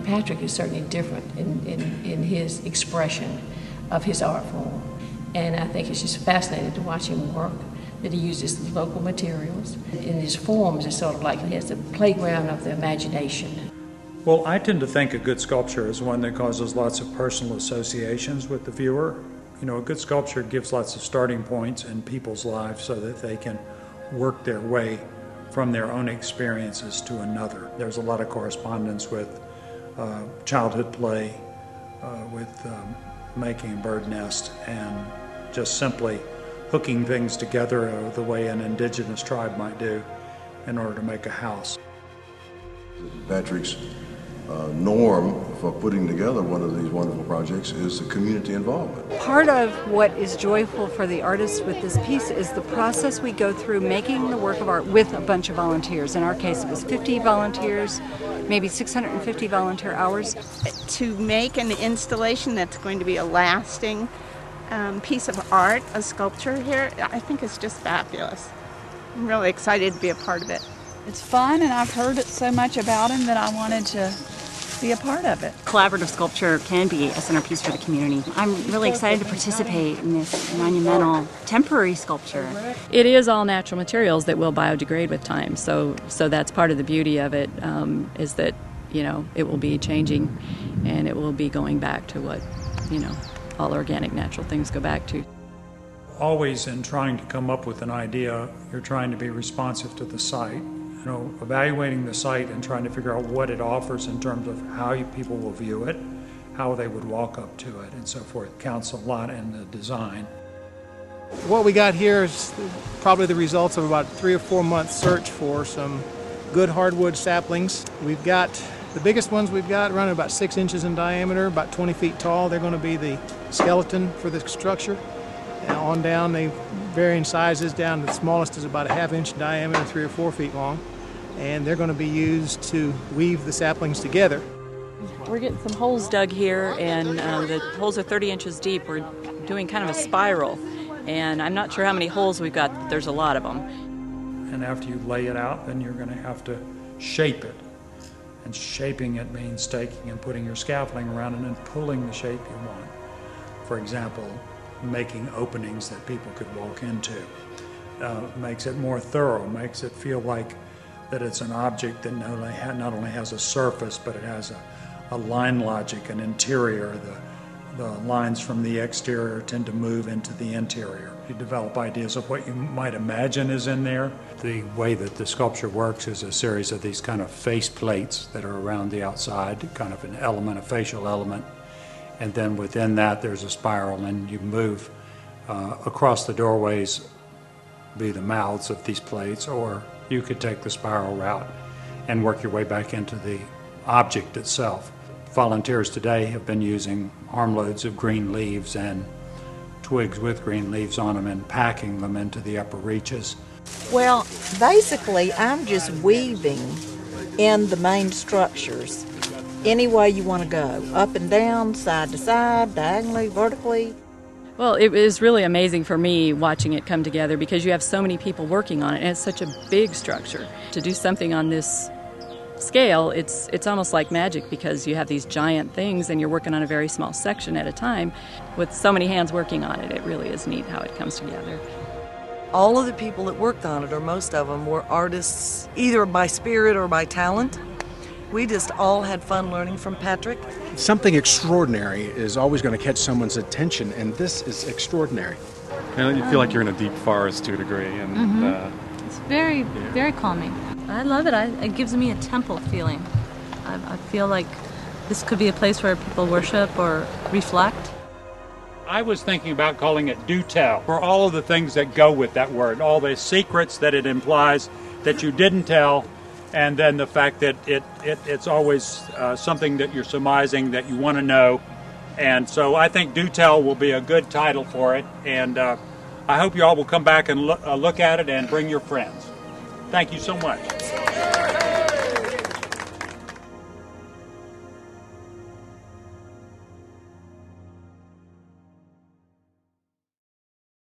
Patrick is certainly different in his expression of his art form. And I think it's just fascinating to watch him work, that he uses local materials. In his forms, it's sort of like he has the playground of the imagination. Well, I tend to think a good sculpture is one that causes lots of personal associations with the viewer. You know, a good sculpture gives lots of starting points in people's lives so that they can work their way from their own experiences to another. There's a lot of correspondence with childhood play, with making a bird nest, and just simply hooking things together the way an indigenous tribe might do in order to make a house. Patrick's norm for putting together one of these wonderful projects is the community involvement. Part of what is joyful for the artists with this piece is the process we go through making the work of art with a bunch of volunteers. In our case, it was 50 volunteers, maybe 650 volunteer hours. To make an installation that's going to be a lasting piece of art, a sculpture here, I think it's just fabulous. I'm really excited to be a part of it. It's fun, and I've heard so much about him that I wanted to be a part of it. Collaborative sculpture can be a centerpiece for the community. I'm really excited to participate in this monumental temporary sculpture. It is all natural materials that will biodegrade with time, so that's part of the beauty of it, is that, you know, it will be changing and it will be going back to what, you know, all organic natural things go back to. Always in trying to come up with an idea, you're trying to be responsive to the site. You know, evaluating the site and trying to figure out what it offers in terms of how people will view it, how they would walk up to it, and so forth, counts a lot in the design. What we got here is probably the results of about 3 or 4 months search for some good hardwood saplings. We've got the biggest ones we've got running about 6 inches in diameter, about 20 feet tall. They're going to be the skeleton for the structure. And on down, they vary in sizes. Down to the smallest is about a ½ inch diameter, 3 or 4 feet long. And they're going to be used to weave the saplings together. We're getting some holes dug here, and the holes are 30 inches deep. We're doing kind of a spiral, and I'm not sure how many holes we've got, but there's a lot of them. And after you lay it out, then you're going to have to shape it. And shaping it means taking and putting your scaffolding around it and pulling the shape you want. For example, making openings that people could walk into. Makes it more thorough, makes it feel like that it's an object that not only has a surface, but it has a line logic, an interior. The lines from the exterior tend to move into the interior. You develop ideas of what you might imagine is in there. The way that the sculpture works is a series of these kind of face plates that are around the outside, kind of an element, a facial element. And then within that there's a spiral, and you move across the doorways, be the mouths of these plates, or you could take the spiral route and work your way back into the object itself. Volunteers today have been using armloads of green leaves and twigs with green leaves on them and packing them into the upper reaches. Well, basically I'm just weaving in the main structures any way you want to go, up and down, side to side, diagonally, vertically. Well, it was really amazing for me watching it come together because you have so many people working on it, and it's such a big structure. To do something on this scale, it's almost like magic because you have these giant things and you're working on a very small section at a time with so many hands working on it. It really is neat how it comes together. All of the people that worked on it, or most of them, were artists either by spirit or by talent. We just all had fun learning from Patrick. Something extraordinary is always going to catch someone's attention, and this is extraordinary. And you feel like you're in a deep forest to a degree. And it's very, very calming. I love it. It gives me a temple feeling. I feel like this could be a place where people worship or reflect. I was thinking about calling it do tell, for all of the things that go with that word, all the secrets that it implies that you didn't tell, and then the fact that it's always something that you're surmising that you want to know. And so I think Do Tell will be a good title for it, and I hope you all will come back and look at it and bring your friends. Thank you so much.